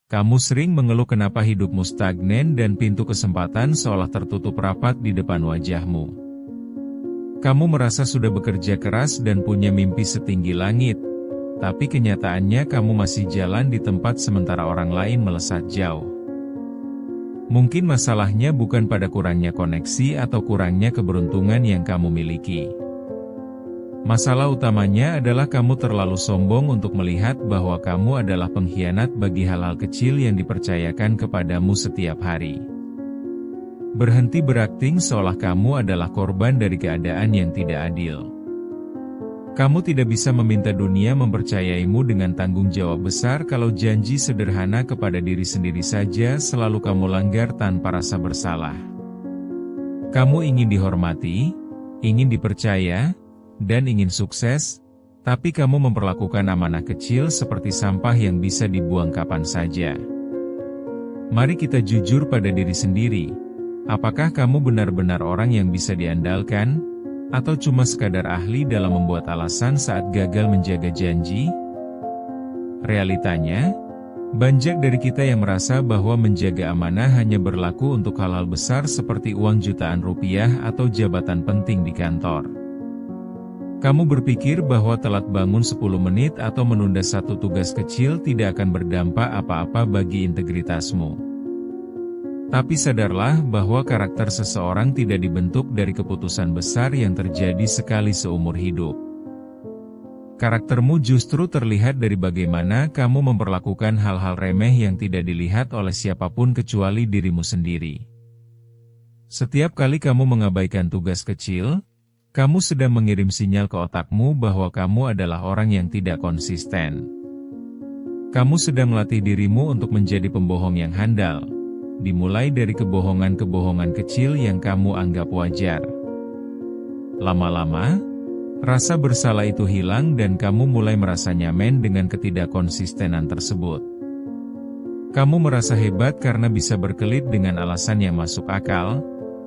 Kamu sering mengeluh kenapa hidupmu stagnan dan pintu kesempatan seolah tertutup rapat di depan wajahmu. Kamu merasa sudah bekerja keras dan punya mimpi setinggi langit, tapi kenyataannya kamu masih jalan di tempat sementara orang lain melesat jauh. Mungkin masalahnya bukan pada kurangnya koneksi atau kurangnya keberuntungan yang kamu miliki. Masalah utamanya adalah kamu terlalu sombong untuk melihat bahwa kamu adalah pengkhianat bagi hal-hal kecil yang dipercayakan kepadamu setiap hari. Berhenti berakting seolah kamu adalah korban dari keadaan yang tidak adil. Kamu tidak bisa meminta dunia mempercayaimu dengan tanggung jawab besar kalau janji sederhana kepada diri sendiri saja selalu kamu langgar tanpa rasa bersalah. Kamu ingin dihormati, ingin dipercaya, dan ingin sukses, tapi kamu memperlakukan amanah kecil seperti sampah yang bisa dibuang kapan saja. Mari kita jujur pada diri sendiri. Apakah kamu benar-benar orang yang bisa diandalkan, atau cuma sekadar ahli dalam membuat alasan saat gagal menjaga janji? Realitanya, banyak dari kita yang merasa bahwa menjaga amanah hanya berlaku untuk hal-hal besar seperti uang jutaan rupiah atau jabatan penting di kantor. Kamu berpikir bahwa telat bangun 10 menit atau menunda satu tugas kecil tidak akan berdampak apa-apa bagi integritasmu. Tapi sadarlah bahwa karakter seseorang tidak dibentuk dari keputusan besar yang terjadi sekali seumur hidup. Karaktermu justru terlihat dari bagaimana kamu memperlakukan hal-hal remeh yang tidak dilihat oleh siapapun kecuali dirimu sendiri. Setiap kali kamu mengabaikan tugas kecil, kamu sedang mengirim sinyal ke otakmu bahwa kamu adalah orang yang tidak konsisten. Kamu sedang melatih dirimu untuk menjadi pembohong yang handal, dimulai dari kebohongan-kebohongan kecil yang kamu anggap wajar. Lama-lama, rasa bersalah itu hilang dan kamu mulai merasa nyaman dengan ketidakkonsistenan tersebut. Kamu merasa hebat karena bisa berkelit dengan alasan yang masuk akal,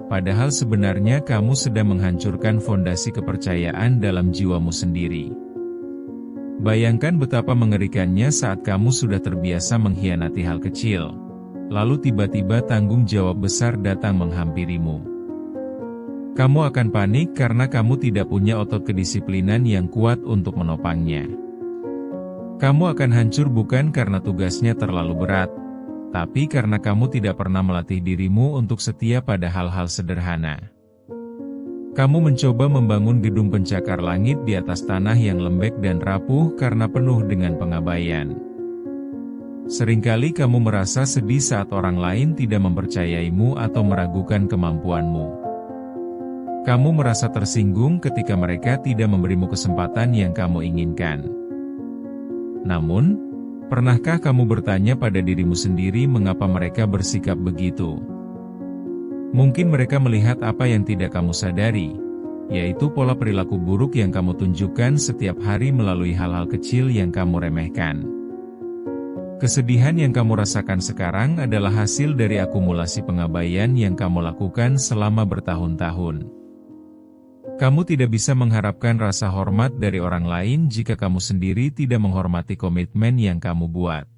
padahal sebenarnya kamu sedang menghancurkan fondasi kepercayaan dalam jiwamu sendiri. Bayangkan betapa mengerikannya saat kamu sudah terbiasa mengkhianati hal kecil, lalu tiba-tiba tanggung jawab besar datang menghampirimu. Kamu akan panik karena kamu tidak punya otot kedisiplinan yang kuat untuk menopangnya. Kamu akan hancur bukan karena tugasnya terlalu berat, tapi karena kamu tidak pernah melatih dirimu untuk setia pada hal-hal sederhana. Kamu mencoba membangun gedung pencakar langit di atas tanah yang lembek dan rapuh karena penuh dengan pengabaian. Seringkali kamu merasa sedih saat orang lain tidak mempercayaimu atau meragukan kemampuanmu. Kamu merasa tersinggung ketika mereka tidak memberimu kesempatan yang kamu inginkan. Namun, pernahkah kamu bertanya pada dirimu sendiri mengapa mereka bersikap begitu? Mungkin mereka melihat apa yang tidak kamu sadari, yaitu pola perilaku buruk yang kamu tunjukkan setiap hari melalui hal-hal kecil yang kamu remehkan. Kesedihan yang kamu rasakan sekarang adalah hasil dari akumulasi pengabaian yang kamu lakukan selama bertahun-tahun. Kamu tidak bisa mengharapkan rasa hormat dari orang lain jika kamu sendiri tidak menghormati komitmen yang kamu buat.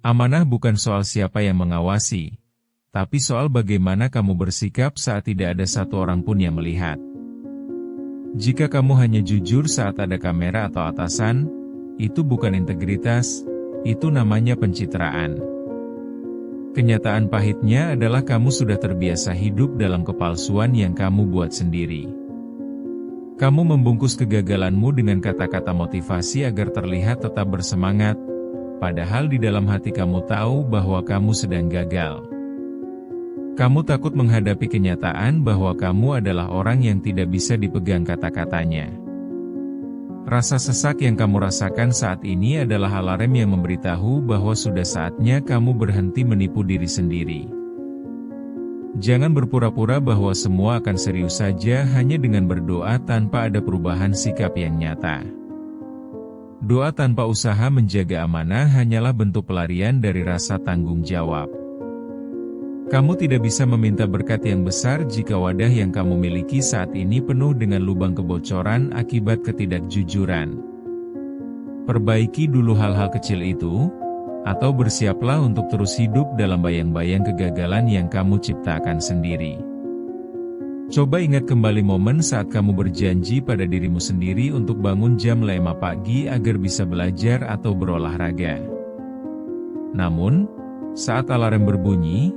Amanah bukan soal siapa yang mengawasi, tapi soal bagaimana kamu bersikap saat tidak ada satu orang pun yang melihat. Jika kamu hanya jujur saat ada kamera atau atasan, itu bukan integritas, itu namanya pencitraan. Kenyataan pahitnya adalah kamu sudah terbiasa hidup dalam kepalsuan yang kamu buat sendiri. Kamu membungkus kegagalanmu dengan kata-kata motivasi agar terlihat tetap bersemangat, padahal di dalam hati kamu tahu bahwa kamu sedang gagal. Kamu takut menghadapi kenyataan bahwa kamu adalah orang yang tidak bisa dipegang kata-katanya. Rasa sesak yang kamu rasakan saat ini adalah alarm yang memberitahu bahwa sudah saatnya kamu berhenti menipu diri sendiri. Jangan berpura-pura bahwa semua akan serius saja hanya dengan berdoa tanpa ada perubahan sikap yang nyata. Doa tanpa usaha menjaga amanah hanyalah bentuk pelarian dari rasa tanggung jawab. Kamu tidak bisa meminta berkat yang besar jika wadah yang kamu miliki saat ini penuh dengan lubang kebocoran akibat ketidakjujuran. Perbaiki dulu hal-hal kecil itu, Atau bersiaplah untuk terus hidup dalam bayang-bayang kegagalan yang kamu ciptakan sendiri. Coba ingat kembali momen saat kamu berjanji pada dirimu sendiri untuk bangun jam 5 pagi agar bisa belajar atau berolahraga. Namun, saat alarm berbunyi,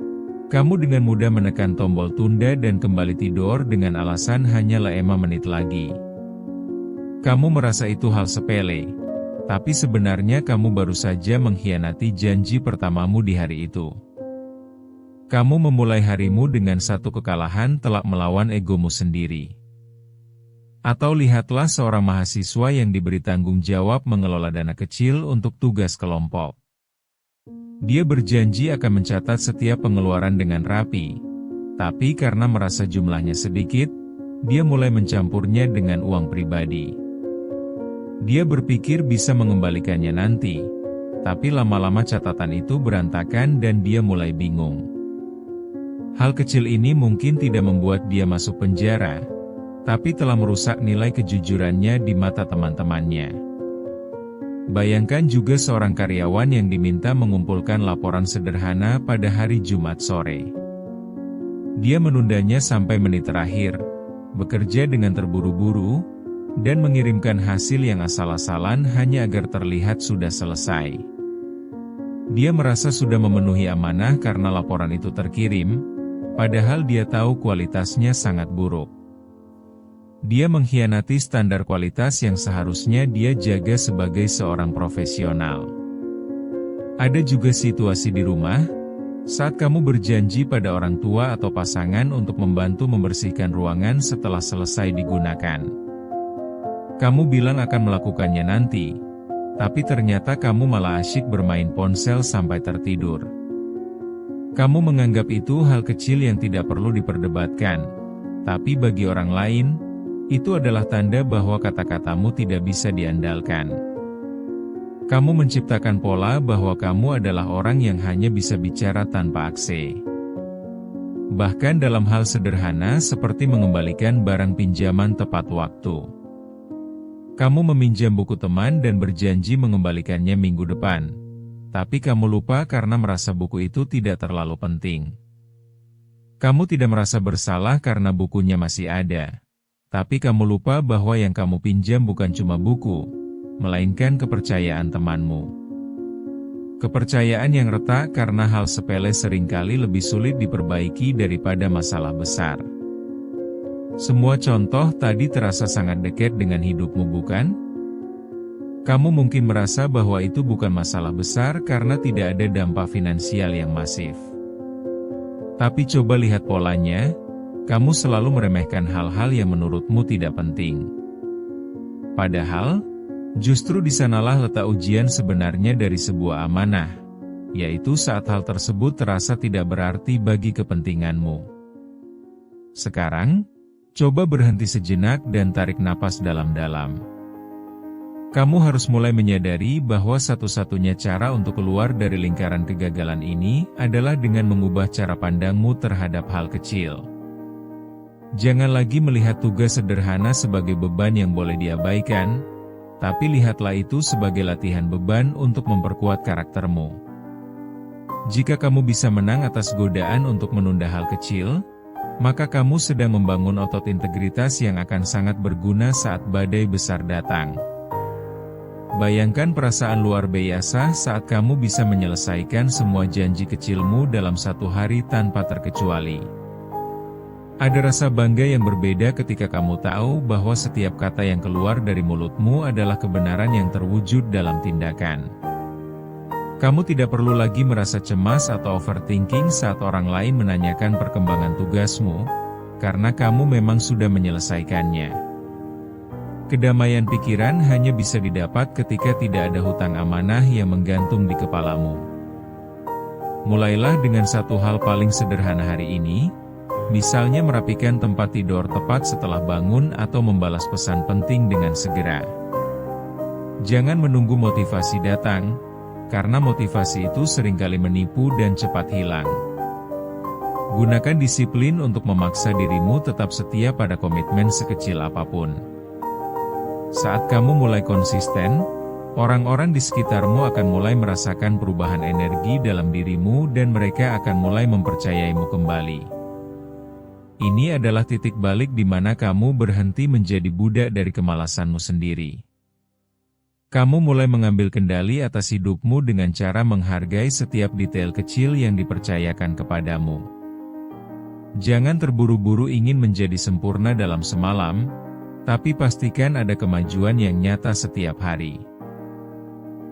kamu dengan mudah menekan tombol tunda dan kembali tidur dengan alasan hanya 5 menit lagi. Kamu merasa itu hal sepele, tapi sebenarnya kamu baru saja mengkhianati janji pertamamu di hari itu. Kamu memulai harimu dengan satu kekalahan telak melawan egomu sendiri. Atau lihatlah seorang mahasiswa yang diberi tanggung jawab mengelola dana kecil untuk tugas kelompok. Dia berjanji akan mencatat setiap pengeluaran dengan rapi, tapi karena merasa jumlahnya sedikit, dia mulai mencampurnya dengan uang pribadi. Dia berpikir bisa mengembalikannya nanti, tapi lama-lama catatan itu berantakan dan dia mulai bingung. Hal kecil ini mungkin tidak membuat dia masuk penjara, tapi telah merusak nilai kejujurannya di mata teman-temannya. Bayangkan juga seorang karyawan yang diminta mengumpulkan laporan sederhana pada hari Jumat sore. Dia menundanya sampai menit terakhir, bekerja dengan terburu-buru, dan mengirimkan hasil yang asal-asalan hanya agar terlihat sudah selesai. Dia merasa sudah memenuhi amanah karena laporan itu terkirim, padahal dia tahu kualitasnya sangat buruk. Dia mengkhianati standar kualitas yang seharusnya dia jaga sebagai seorang profesional. Ada juga situasi di rumah, saat kamu berjanji pada orang tua atau pasangan untuk membantu membersihkan ruangan setelah selesai digunakan. Kamu bilang akan melakukannya nanti, tapi ternyata kamu malah asyik bermain ponsel sampai tertidur. Kamu menganggap itu hal kecil yang tidak perlu diperdebatkan, tapi bagi orang lain, itu adalah tanda bahwa kata-katamu tidak bisa diandalkan. Kamu menciptakan pola bahwa kamu adalah orang yang hanya bisa bicara tanpa aksi. Bahkan dalam hal sederhana seperti mengembalikan barang pinjaman tepat waktu. Kamu meminjam buku teman dan berjanji mengembalikannya minggu depan, tapi kamu lupa karena merasa buku itu tidak terlalu penting. Kamu tidak merasa bersalah karena bukunya masih ada, tapi kamu lupa bahwa yang kamu pinjam bukan cuma buku, melainkan kepercayaan temanmu. Kepercayaan yang retak karena hal sepele seringkali lebih sulit diperbaiki daripada masalah besar. Semua contoh tadi terasa sangat dekat dengan hidupmu, bukan? Kamu mungkin merasa bahwa itu bukan masalah besar karena tidak ada dampak finansial yang masif. Tapi coba lihat polanya, kamu selalu meremehkan hal-hal yang menurutmu tidak penting. Padahal, justru di sanalah letak ujian sebenarnya dari sebuah amanah, yaitu saat hal tersebut terasa tidak berarti bagi kepentinganmu. Sekarang, coba berhenti sejenak dan tarik napas dalam-dalam. Kamu harus mulai menyadari bahwa satu-satunya cara untuk keluar dari lingkaran kegagalan ini adalah dengan mengubah cara pandangmu terhadap hal kecil. Jangan lagi melihat tugas sederhana sebagai beban yang boleh diabaikan, tapi lihatlah itu sebagai latihan beban untuk memperkuat karaktermu. Jika kamu bisa menang atas godaan untuk menunda hal kecil, maka kamu sedang membangun otot integritas yang akan sangat berguna saat badai besar datang. Bayangkan perasaan luar biasa saat kamu bisa menyelesaikan semua janji kecilmu dalam satu hari tanpa terkecuali. Ada rasa bangga yang berbeda ketika kamu tahu bahwa setiap kata yang keluar dari mulutmu adalah kebenaran yang terwujud dalam tindakan. Kamu tidak perlu lagi merasa cemas atau overthinking saat orang lain menanyakan perkembangan tugasmu, karena kamu memang sudah menyelesaikannya. Kedamaian pikiran hanya bisa didapat ketika tidak ada hutang amanah yang menggantung di kepalamu. Mulailah dengan satu hal paling sederhana hari ini, misalnya merapikan tempat tidur tepat setelah bangun atau membalas pesan penting dengan segera. Jangan menunggu motivasi datang, karena motivasi itu seringkali menipu dan cepat hilang. Gunakan disiplin untuk memaksa dirimu tetap setia pada komitmen sekecil apapun. Saat kamu mulai konsisten, Orang-orang di sekitarmu akan mulai merasakan perubahan energi dalam dirimu dan mereka akan mulai mempercayaimu kembali. Ini adalah titik balik di mana kamu berhenti menjadi budak dari kemalasanmu sendiri. Kamu mulai mengambil kendali atas hidupmu dengan cara menghargai setiap detail kecil yang dipercayakan kepadamu. Jangan terburu-buru ingin menjadi sempurna dalam semalam, tapi pastikan ada kemajuan yang nyata setiap hari.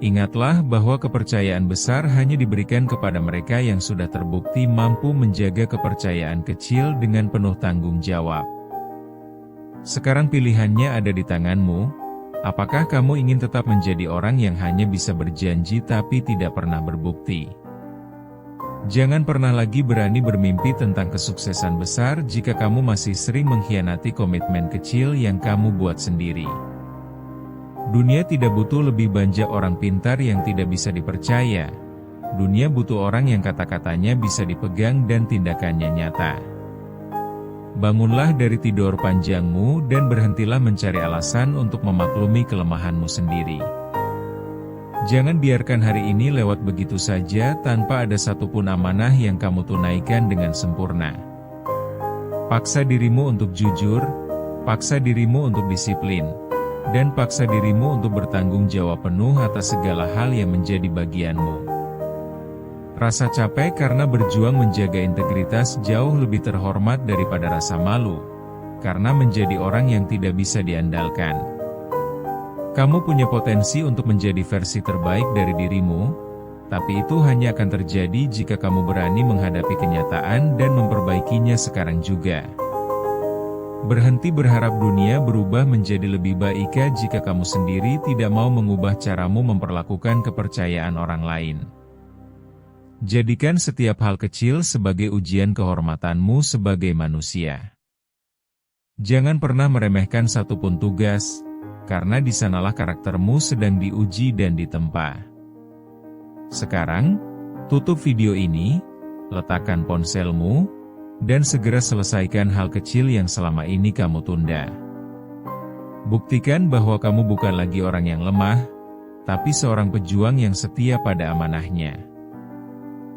Ingatlah bahwa kepercayaan besar hanya diberikan kepada mereka yang sudah terbukti mampu menjaga kepercayaan kecil dengan penuh tanggung jawab. Sekarang pilihannya ada di tanganmu. Apakah kamu ingin tetap menjadi orang yang hanya bisa berjanji tapi tidak pernah berbukti? Jangan pernah lagi berani bermimpi tentang kesuksesan besar jika kamu masih sering mengkhianati komitmen kecil yang kamu buat sendiri. Dunia tidak butuh lebih banyak orang pintar yang tidak bisa dipercaya. Dunia butuh orang yang kata-katanya bisa dipegang dan tindakannya nyata. Bangunlah dari tidur panjangmu dan berhentilah mencari alasan untuk memaklumi kelemahanmu sendiri. Jangan biarkan hari ini lewat begitu saja tanpa ada satupun amanah yang kamu tunaikan dengan sempurna. Paksa dirimu untuk jujur, paksa dirimu untuk disiplin, dan paksa dirimu untuk bertanggung jawab penuh atas segala hal yang menjadi bagianmu. Rasa capek karena berjuang menjaga integritas jauh lebih terhormat daripada rasa malu, karena menjadi orang yang tidak bisa diandalkan. Kamu punya potensi untuk menjadi versi terbaik dari dirimu, tapi itu hanya akan terjadi jika kamu berani menghadapi kenyataan dan memperbaikinya sekarang juga. Berhenti berharap dunia berubah menjadi lebih baik jika kamu sendiri tidak mau mengubah caramu memperlakukan kepercayaan orang lain. Jadikan setiap hal kecil sebagai ujian kehormatanmu sebagai manusia. Jangan pernah meremehkan satupun tugas, karena di sanalah karaktermu sedang diuji dan ditempa. Sekarang, tutup video ini, letakkan ponselmu, dan segera selesaikan hal kecil yang selama ini kamu tunda. Buktikan bahwa kamu bukan lagi orang yang lemah, tapi seorang pejuang yang setia pada amanahnya.